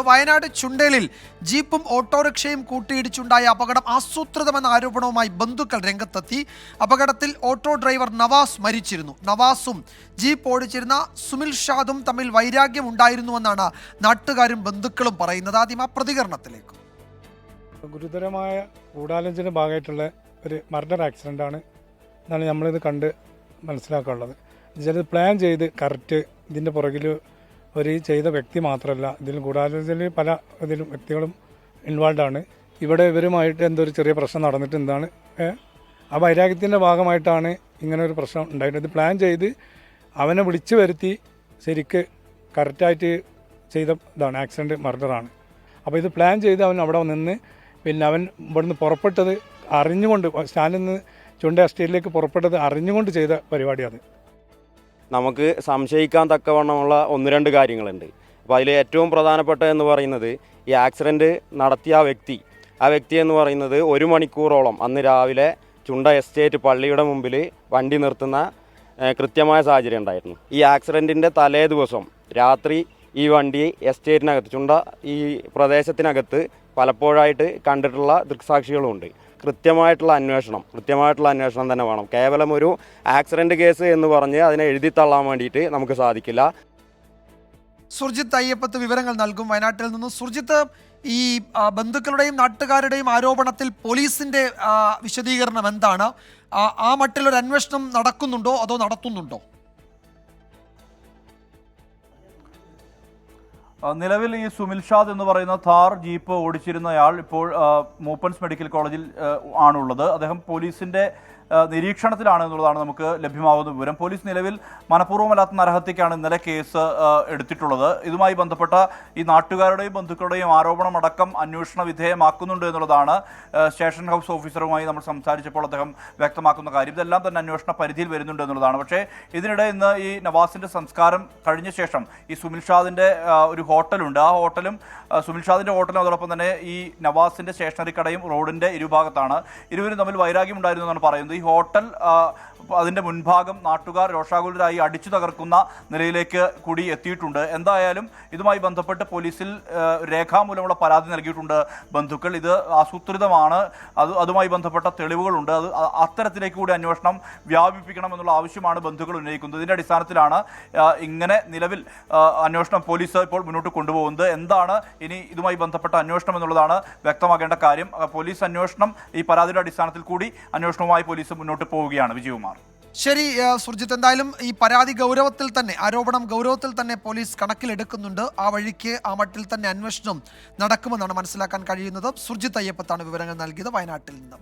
വയനാട് ചുണ്ടേലിൽ ജീപ്പും ഓട്ടോറിക്ഷയും കൂട്ടിയിടിച്ചുണ്ടായ അപകടം ആസൂത്രിതമെന്ന ആരോപണവുമായി ബന്ധുക്കൾ രംഗത്തെത്തി. അപകടത്തിൽ ഓട്ടോ ഡ്രൈവർ നവാസ് മരിച്ചിരുന്നു. നവാസും ജീപ്പ് ഓടിച്ചിരുന്ന സുമിൽ ഷാദും തമ്മിൽ വൈരാഗ്യം ഉണ്ടായിരുന്നുവെന്നാണ് നാട്ടുകാരും ബന്ധുക്കളും പറയുന്നത്. ആദ്യം ആ പ്രതികരണത്തിലേക്ക്. ഗുരുതരമായ ഗൂഢാലോചന ഭാഗമായിട്ടുള്ള ഒരു മർഡർ ആക്സിഡൻ്റ് ആണ് എന്നാണ് നമ്മളിത് കണ്ട് മനസ്സിലാക്കാനുള്ളത്. ചിലത് പ്ലാൻ ചെയ്ത് കറക്റ്റ് ഇതിൻ്റെ പുറകിൽ ഒരു ചെയ്ത വ്യക്തി മാത്രമല്ല, ഇതിൽ ഗൂഢാലോചനയിൽ പല ഇതിലും വ്യക്തികളും ഇൻവോൾവ് ആണ്. ഇവിടെ ഇവരുമായിട്ട് എന്തോ ഒരു ചെറിയ പ്രശ്നം നടന്നിട്ട് എന്താണ് ആ വൈരാഗ്യത്തിൻ്റെ ഭാഗമായിട്ടാണ് ഇങ്ങനെ ഒരു പ്രശ്നം ഉണ്ടായിട്ട്. ഇത് പ്ലാൻ ചെയ്ത് അവനെ വിളിച്ചു വരുത്തി ശരിക്ക് കറക്റ്റായിട്ട് ചെയ്ത ഇതാണ്, ആക്സിഡൻറ്റ് മർഡറാണ്. അപ്പോൾ ഇത് പ്ലാൻ ചെയ്ത് അവൻ അവിടെ നിന്ന് പിന്നെ അവൻ ഇവിടുന്ന് പുറപ്പെട്ടത് അറിഞ്ഞുകൊണ്ട്, സ്റ്റാൻഡിൽ നിന്ന് ചുണ്ട എസ്റ്റേറ്റിലേക്ക് പുറപ്പെട്ടത് അറിഞ്ഞുകൊണ്ട് ചെയ്ത പരിപാടിയാണ്. നമുക്ക് സംശയിക്കാൻ തക്കവണ്ണമുള്ള ഒന്ന് രണ്ട് കാര്യങ്ങളുണ്ട്. അപ്പോൾ അതിൽ ഏറ്റവും പ്രധാനപ്പെട്ട എന്ന് പറയുന്നത് ഈ ആക്സിഡൻറ്റ് നടത്തിയ ആ വ്യക്തി എന്ന് പറയുന്നത് 1 മണിക്കൂറോളം അന്ന് രാവിലെ ചുണ്ട എസ്റ്റേറ്റ് പള്ളിയുടെ മുമ്പിൽ വണ്ടി നിർത്തുന്ന കൃത്യമായ സാഹചര്യം ഉണ്ടായിരുന്നു. ഈ ആക്സിഡൻറ്റിൻ്റെ തലേ ദിവസം രാത്രി ഈ വണ്ടി എസ്റ്റേറ്റിനകത്ത് ചുണ്ട ഈ പ്രദേശത്തിനകത്ത് പലപ്പോഴായിട്ട് കണ്ടിട്ടുള്ള ദൃക്സാക്ഷികളുമുണ്ട്. കൃത്യമായിട്ടുള്ള അന്വേഷണം തന്നെ വേണം. കേവലം ഒരു ആക്സിഡൻറ്റ് കേസ് എന്ന് പറഞ്ഞ് അതിനെ എഴുതിത്തള്ളാൻ വേണ്ടിയിട്ട് നമുക്ക് സാധിക്കില്ല. സുർജിത്ത് അയ്യപ്പത്ത് വിവരങ്ങൾ നൽകും വയനാട്ടിൽ നിന്ന്. സുർജിത്ത്, ഈ ബന്ധുക്കളുടെയും നാട്ടുകാരുടെയും ആരോപണത്തിൽ പോലീസിന്റെ വിശദീകരണം എന്താണ്? ആ മട്ടിലൊരു അന്വേഷണം നടക്കുന്നുണ്ടോ അതോ നടത്തുന്നുണ്ടോ? നിലവിൽ ഈ സുമിൽ ഷാദ് എന്ന് പറയുന്ന താർ ജീപ്പ് ഓടിച്ചിരുന്നയാൾ ഇപ്പോൾ മൂപ്പൻസ് മെഡിക്കൽ കോളേജിൽ ആണുള്ളത്. അദ്ദേഹം പോലീസിന്റെ നിരീക്ഷണത്തിലാണ് എന്നുള്ളതാണ് നമുക്ക് ലഭ്യമാകുന്ന വിവരം. പോലീസ് നിലവിൽ മനഃപൂർവ്വമല്ലാത്ത നരഹത്യക്കാണ് ഇന്നലെ കേസ് എടുത്തിട്ടുള്ളത്. ഇതുമായി ബന്ധപ്പെട്ട ഈ നാട്ടുകാരുടെയും ബന്ധുക്കളുടെയും ആരോപണമടക്കം അന്വേഷണ വിധേയമാക്കുന്നുണ്ട് എന്നുള്ളതാണ് സ്റ്റേഷൻ ഹൗസ് ഓഫീസറുമായി നമ്മൾ സംസാരിച്ചപ്പോൾ അദ്ദേഹം വ്യക്തമാക്കുന്ന കാര്യം. ഇതെല്ലാം തന്നെ അന്വേഷണ പരിധിയിൽ വരുന്നുണ്ട് എന്നുള്ളതാണ്. പക്ഷേ ഇതിനിടെ ഇന്ന് ഈ നവാസിന്റെ സംസ്കാരം കഴിഞ്ഞ ശേഷം ഈ സുമിൽ ഷാദിന്റെ ഒരു ഹോട്ടലുണ്ട്. ആ ഹോട്ടലും സുമിൽ ഷാദിന്റെ ഹോട്ടലും അതോടൊപ്പം തന്നെ ഈ നവാസിന്റെ സ്റ്റേഷനറി കടയും റോഡിന്റെ ഇരുഭാഗത്താണ്. ഇരുവരും തമ്മിൽ വൈരാഗ്യം ഉണ്ടായിരുന്നു എന്നാണ് പറയുന്നത്. ഈ ഹോട്ടൽ അതിൻ്റെ മുൻഭാഗം നാട്ടുകാർ രോഷാകുലരായി അടിച്ചു തകർക്കുന്ന നിലയിലേക്ക് കൂടി എത്തിയിട്ടുണ്ട്. എന്തായാലും ഇതുമായി ബന്ധപ്പെട്ട് പോലീസിൽ രേഖാമൂലമുള്ള പരാതി നൽകിയിട്ടുണ്ട് ബന്ധുക്കൾ. ഇത് ആസൂത്രിതമാണ്, അതുമായി ബന്ധപ്പെട്ട തെളിവുകളുണ്ട്. അത്തരത്തിലേക്ക് കൂടി അന്വേഷണം വ്യാപിപ്പിക്കണം എന്നുള്ള ആവശ്യമാണ് ബന്ധുക്കൾ ഉന്നയിക്കുന്നത്. ഇതിൻ്റെ അടിസ്ഥാനത്തിലാണ് ഇങ്ങനെ നിലവിൽ അന്വേഷണം പോലീസ് ഇപ്പോൾ മുന്നോട്ട് കൊണ്ടുപോകുന്നത്. എന്താണ് ഇനി ഇതുമായി ബന്ധപ്പെട്ട അന്വേഷണം എന്നുള്ളതാണ് വ്യക്തമാക്കേണ്ട കാര്യം. പോലീസ് അന്വേഷണം ഈ പരാതിയുടെ അടിസ്ഥാനത്തിൽ കൂടി അന്വേഷണവുമായി പോലീസ് മുന്നോട്ട് പോവുകയാണ്. വിജയകുമാർ. ശരി സുർജിത്ത്, എന്തായാലും ഈ പരാതി ഗൗരവത്തിൽ തന്നെ, ആരോപണം ഗൗരവത്തിൽ തന്നെ പോലീസ് കണക്കിലെടുക്കുന്നുണ്ട്. ആ വഴിക്ക് ആ മട്ടിൽ തന്നെ അന്വേഷണം നടക്കുമെന്നാണ് മനസ്സിലാക്കാൻ കഴിയുന്നത്. സുർജിത്ത് അയ്യപ്പത്താണ് വിവരങ്ങൾ നൽകിയത് വയനാട്ടിൽ നിന്ന്.